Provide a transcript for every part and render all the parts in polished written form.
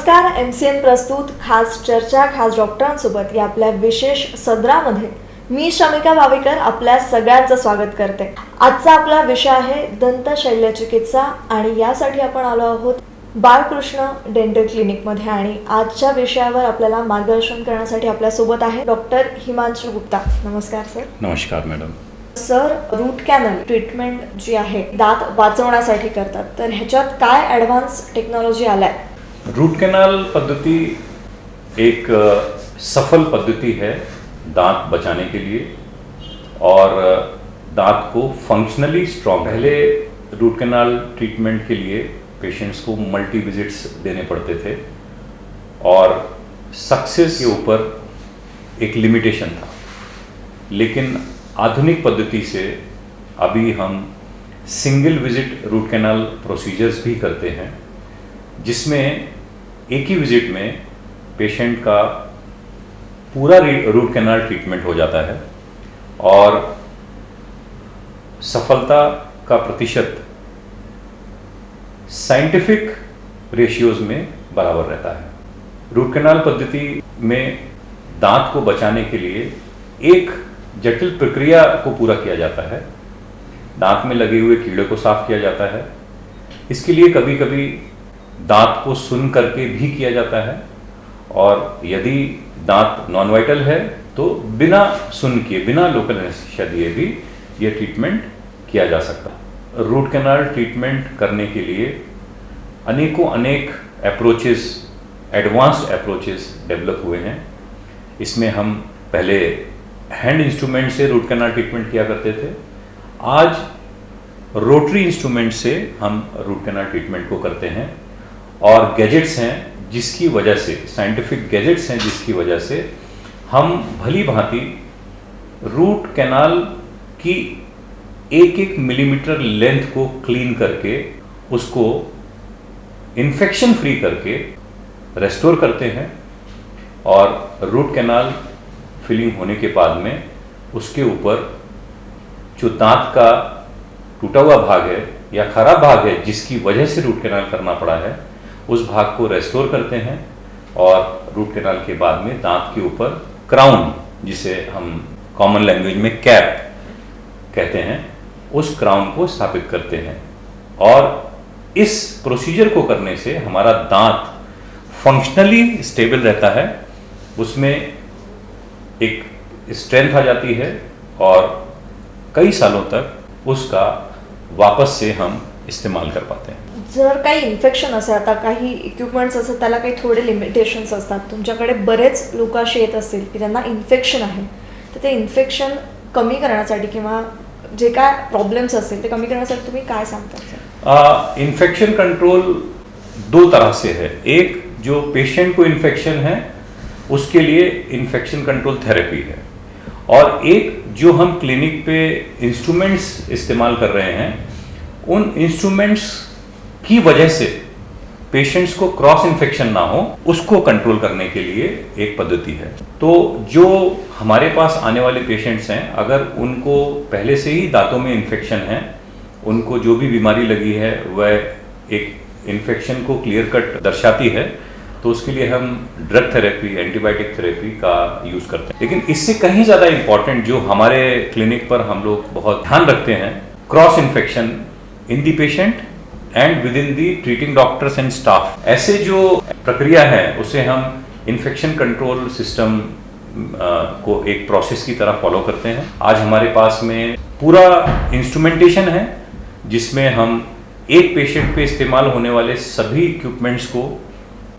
नमस्कार. MCN प्रस्तुत खास चर्चा खास डॉक्टरांसोबत या आपल्या विशेष सदरामध्ये मी शमिका भावेकर आपल्या सगळ्यांचं स्वागत करते. आजचा आपला विषय आहे दंत शल्यचिकित्सा आणि यासाठी आपण आलो आहोत बाळकृष्ण डेंटल क्लिनिकमध्ये आणि आजच्या विषयावर आपल्याला मार्गदर्शन करण्यासाठी आपल्यासोबत आहे डॉक्टर हिमांशु गुप्ता. नमस्कार सर. नमस्कार madam. Sir, root canal treatment जी आहे दात वाचवण्यासाठी करतात, तर ह्याच्यात काय ॲडव्हान्स टेक्नॉलॉजी आलाय? रूट कैनाल पद्धति एक सफल पद्धति है दांत बचाने के लिए और दांत को फंक्शनली स्ट्रॉन्ग. पहले रूट कैनाल ट्रीटमेंट के लिए पेशेंट्स को मल्टी विजिट्स देने पड़ते थे और सक्सेस के ऊपर एक लिमिटेशन था. लेकिन आधुनिक पद्धति से अभी हम single visit root canal procedures भी करते हैं, जिसमें एक ही विजिट में पेशेंट का पूरा रूट कैनाल ट्रीटमेंट हो जाता है और सफलता का प्रतिशत साइंटिफिक रेशियोज में बराबर रहता है. रूट कैनाल पद्धति में दांत को बचाने के लिए एक जटिल प्रक्रिया को पूरा किया जाता है. दांत में लगे हुए कीड़े को साफ किया जाता है. इसके लिए कभी कभी दांत को सुन करके भी किया जाता है और यदि दांत नॉन वाइटल है तो बिना सुन किए, बिना लोकल एनेस्थीसिया दिए भी ये ट्रीटमेंट किया जा सकता है. रूट कैनाल ट्रीटमेंट करने के लिए अनेक अप्रोचेस, एडवांस्ड अप्रोचेस डेवलप हुए हैं. इसमें हम पहले हैंड इंस्ट्रूमेंट से रूट कैनाल ट्रीटमेंट किया करते थे. आज रोटरी इंस्ट्रूमेंट से हम रूट कैनाल ट्रीटमेंट को करते हैं और गैजेट्स हैं जिसकी वजह से, साइंटिफिक गैजेट्स हैं जिसकी वजह से हम भली भांति रूट कैनाल की एक मिलीमीटर लेंथ को क्लीन करके उसको इन्फेक्शन फ्री करके रेस्टोर करते हैं और रूट कैनाल फिलिंग होने के बाद में उसके ऊपर जो दांत का टूटा हुआ भाग है या खराब भाग है जिसकी वजह से रूट कैनाल करना पड़ा है, उस भाग को रेस्टोर करते हैं और रूट कैनाल के बाद में दांत के ऊपर क्राउन, जिसे हम कॉमन लैंग्वेज में कैप कहते हैं, उस क्राउन को स्थापित करते हैं. और इस प्रोसीजर को करने से हमारा दांत फंक्शनली स्टेबल रहता है, उसमें एक स्ट्रेंथ आ जाती है और कई सालों तक उसका वापस से हम इस्तेमाल कर पाते हैं. जर काही इन्फेक्शन असेल, आता काही इक्विपमेंट्स असतात त्याला काही थोडे लिमिटेशन्स असतात. तुमच्याकडे बरेच लोक असे येत असतील की त्यांना इन्फेक्शन आहे, तर ते इन्फेक्शन कमी करण्यासाठी किंवा जे काय प्रॉब्लेम्स असतील ते कमी करण्यासाठी तुम्ही काय सांगता? इन्फेक्शन कंट्रोल दो तरह से है. एक, जो पेशेंट को इन्फेक्शन है उसके लिए इन्फेक्शन कंट्रोल थेरेपी है, और एक जो हम क्लिनिक पे इंस्ट्रूमेंट्स इस्तेमाल कर रहे हैं, उन इंस्ट्रूमेंट्स की वजह से पेशेंट्स को क्रॉस इन्फेक्शन ना हो, उसको कंट्रोल करने के लिए एक पद्धति है. तो जो हमारे पास आने वाले पेशेंट्स हैं, अगर उनको पहले से ही दांतों में इन्फेक्शन है, उनको जो भी बीमारी लगी है वह एक इन्फेक्शन को क्लियर कट दर्शाती है, तो उसके लिए हम ड्रग थेरेपी, एंटीबायोटिक थेरेपी का यूज करते हैं. लेकिन इससे कहीं ज़्यादा इम्पॉर्टेंट जो हमारे क्लिनिक पर हम लोग बहुत ध्यान रखते हैं, cross infection in the patient and with in the treating doctors and staff. ऐसे जो प्रक्रिया है उसे हम इन्फेक्शन कंट्रोल सिस्टम को एक प्रोसेस की तरह फॉलो करते हैं. आज हमारे पास में पूरा इंस्ट्रूमेंटेशन है जिसमें हम एक पेशेंट पे इस्तेमाल होने वाले सभी इक्विपमेंट्स को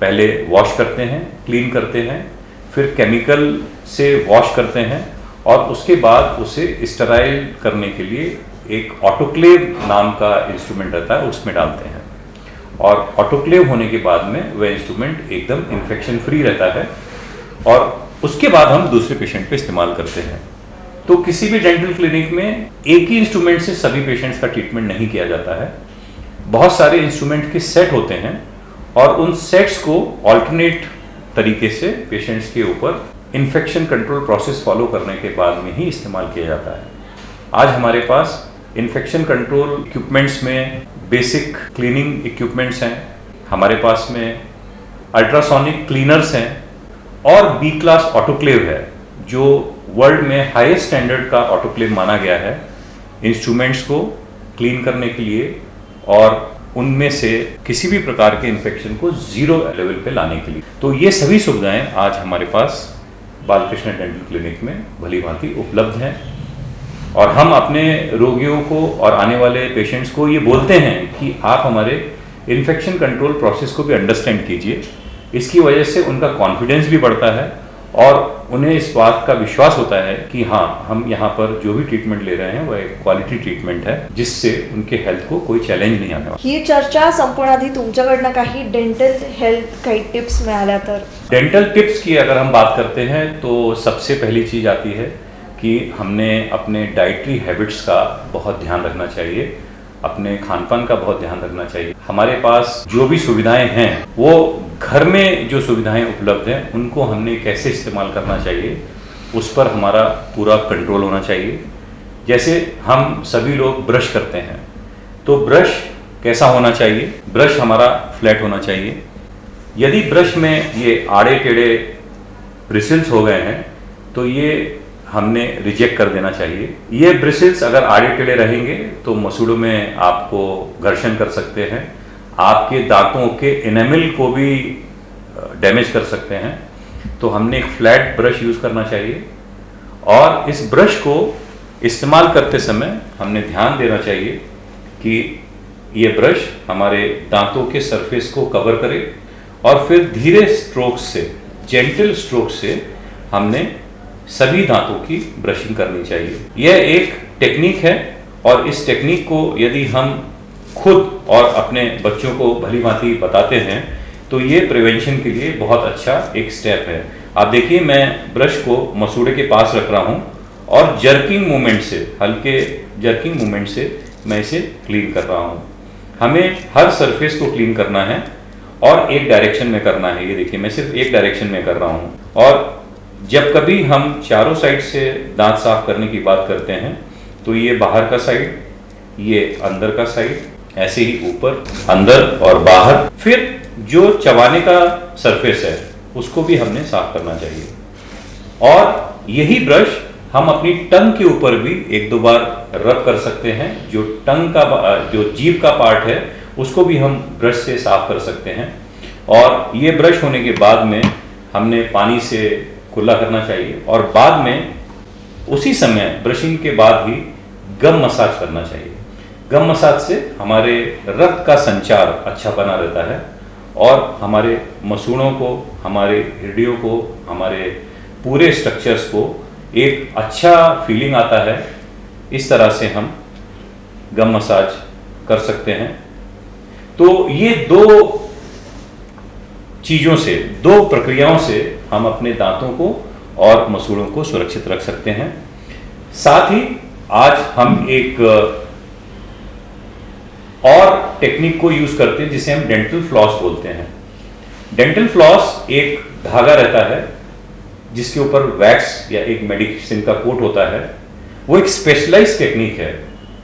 पहले वॉश करते हैं, क्लीन करते हैं, फिर केमिकल से वॉश करते हैं और उसके बाद उसे स्टेराइल करने के लिए एक ऑटोक्लेव नाम का इंस्ट्रूमेंट रहता है, उसमें डालते हैं. और ऑटोक्लेव होने के बाद में वह इंस्ट्रूमेंट एकदम इन्फेक्शन फ्री रहता है और उसके बाद हम दूसरे पेशेंट पे इस्तेमाल करते हैं. तो किसी भी डेंटल क्लिनिक में एक ही इंस्ट्रूमेंट से सभी पेशेंट्स का ट्रीटमेंट नहीं किया जाता है. बहुत सारे इंस्ट्रूमेंट के सेट होते हैं और उन सेट्स को ऑल्टरनेट तरीके से पेशेंट्स के ऊपर इन्फेक्शन कंट्रोल प्रोसेस फॉलो करने के बाद में ही इस्तेमाल किया जाता है. आज हमारे पास इन्फेक्शन कंट्रोल इक्विपमेंट्स में बेसिक क्लीनिंग इक्विपमेंट्स हैं, हमारे पास में अल्ट्रासोनिक क्लीनर्स हैं और बी क्लास ऑटोक्लेव है जो वर्ल्ड में हाईएस्ट स्टैंडर्ड का ऑटोक्लेव माना गया है इंस्ट्रूमेंट्स को क्लीन करने के लिए और उनमें से किसी भी प्रकार के इन्फेक्शन को जीरो लेवल पे लाने के लिए। तो ये सभी सुविधाएं आज हमारे पास बालकृष्ण डेंटल क्लिनिक में भली भांति उपलब्ध हैं और हम अपने रोगियों को और आने वाले पेशेंट्स को ये बोलते हैं कि आप हमारे इन्फेक्शन कंट्रोल प्रोसेस को भी अंडरस्टैंड कीजिए। इसकी वजह से उनका कॉन्फिडेंस भी बढ़ता है और उन्हें इस बात का विश्वास होता है कि हाँ, हम यहाँ पर जो भी ट्रीटमेंट ले रहे हैं वह एक क्वालिटी ट्रीटमेंट है जिससे उनके हेल्थ को कोई चॅलेंज नहीं आने वाला। ही चर्चा संपण्याआधी तुमच्याकडनं काही डेंटल हेल्थ काही टिप्स मिळाल्या तर? डेंटल टिप्स की अगर हम बात करते हैं तो सबसे पहली चीज आती है कि हमने अपने डाइटरी हैबिट्स का बहुत ध्यान रखना चाहिए, अपने खान पान का बहुत ध्यान रखना चाहिए। हमारे पास जो भी सुविधाएं हैं वो घर में जो सुविधाएं उपलब्ध हैं उनको हमने कैसे इस्तेमाल करना चाहिए उस पर हमारा पूरा कंट्रोल होना चाहिए। जैसे हम सभी लोग ब्रश करते हैं तो ब्रश कैसा होना चाहिए? ब्रश हमारा फ्लैट होना चाहिए। यदि ब्रश में ये आड़े टेढ़े ब्रिसल्स हो गए हैं तो ये हमने रिजेक्ट कर देना चाहिए। ये ब्रिसल्स अगर आड़े टेढ़े रहेंगे तो मसूड़ों में आपको घर्षण कर सकते हैं, आपके दांतों के एनामिल को भी डैमेज कर सकते हैं। तो हमने एक फ्लैट ब्रश यूज करना चाहिए और इस ब्रश को इस्तेमाल करते समय हमने ध्यान देना चाहिए कि ये ब्रश हमारे दांतों के सरफेस को कवर करे और फिर धीरे स्ट्रोक से, जेंटल स्ट्रोक से हमने सभी दांतों की ब्रशिंग करनी चाहिए। यह एक टेक्निक है और इस टेक्निक को यदि हम खुद और अपने बच्चों को भली भांति बताते हैं तो ये प्रिवेंशन के लिए बहुत अच्छा एक स्टेप है। आप देखिए, मैं ब्रश को मसूड़े के पास रख रहा हूँ और जर्किंग मूवमेंट से, हल्के जर्किंग मूवमेंट से मैं इसे क्लीन कर रहा हूँ। हमें हर सरफेस को क्लीन करना है और एक डायरेक्शन में करना है। ये देखिए, मैं सिर्फ एक डायरेक्शन में कर रहा हूँ। और जब कभी हम चारों साइड से दांत साफ करने की बात करते हैं तो ये बाहर का साइड, ये अंदर का साइड, ऐसे ही ऊपर, अंदर और बाहर। फिर जो चबाने का सरफेस है उसको भी हमने साफ करना चाहिए और यही ब्रश हम अपनी टंग के ऊपर भी एक दो बार रब कर सकते हैं। जो टंग का, जो जीभ का पार्ट है उसको भी हम ब्रश से साफ कर सकते हैं। और ये ब्रश होने के बाद में हमने पानी से कुल्ला करना चाहिए और बाद में उसी समय ब्रशिंग के बाद ही गम मसाज करना चाहिए। गम मसाज से हमारे रक्त का संचार अच्छा बना रहता है और हमारे मसूड़ों को, हमारे हड्डियों को, हमारे पूरे स्ट्रक्चर्स को एक अच्छा फीलिंग आता है। इस तरह से हम गम मसाज कर सकते हैं। तो ये दो चीजों से, दो प्रक्रियाओं से हम अपने दांतों को और मसूड़ों को सुरक्षित रख सकते हैं। साथ ही आज हम एक और टेक्निक को यूज करते हैं जिसे हम डेंटल फ्लॉस बोलते हैं। डेंटल फ्लॉस एक धागा रहता है जिसके ऊपर वैक्स या एक मेडिसिन का कोट होता है। वो एक स्पेशलाइज्ड टेक्निक है।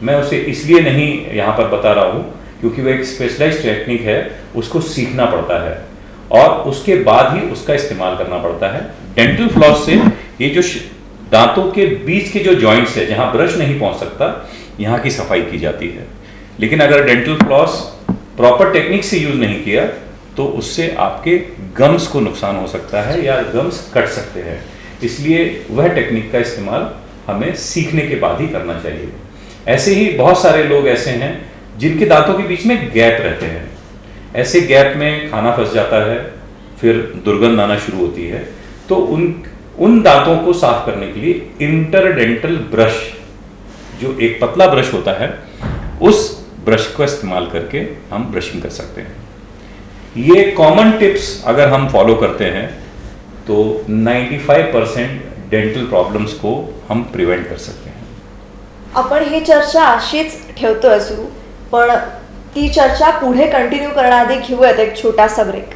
मैं उसे इसलिए नहीं यहाँ पर बता रहा हूँ क्योंकि वो एक स्पेशलाइज्ड टेक्निक है, उसको सीखना पड़ता है और उसके बाद ही उसका इस्तेमाल करना पड़ता है। डेंटल फ्लॉस से ये जो दांतों के बीच के जो जॉइंट्स है जहां ब्रश नहीं पहुंच सकता, यहाँ की सफाई की जाती है। लेकिन अगर डेंटल फ्लॉस प्रॉपर टेक्निक से यूज नहीं किया तो उससे आपके गम्स को नुकसान हो सकता है या गम्स कट सकते हैं। इसलिए वह टेक्निक का इस्तेमाल हमें सीखने के बाद ही करना चाहिए। ऐसे ही बहुत सारे लोग ऐसे हैं जिनके दांतों के बीच में गैप रहते हैं। ऐसे गैप में खाना फंस जाता है, फिर दुर्गंध आना शुरू होती है। तो उन दांतों को साफ करने के लिए इंटरडेंटल ब्रश, जो एक पतला ब्रश होता है, उस ब्रश का इस्तेमाल करके हम ब्रशिंग कर सकते हैं। ये कॉमन टिप्स अगर हम फॉलो करते हैं तो 95% डेंटल प्रॉब्लम्स को हम प्रिवेंट कर सकते हैं। आपण ही चर्चा अशीच ठेवतोय सुरू, पण ती चर्चा पुढे कंटिन्यू करण्याआधी घेऊयात एक छोटासा ब्रेक।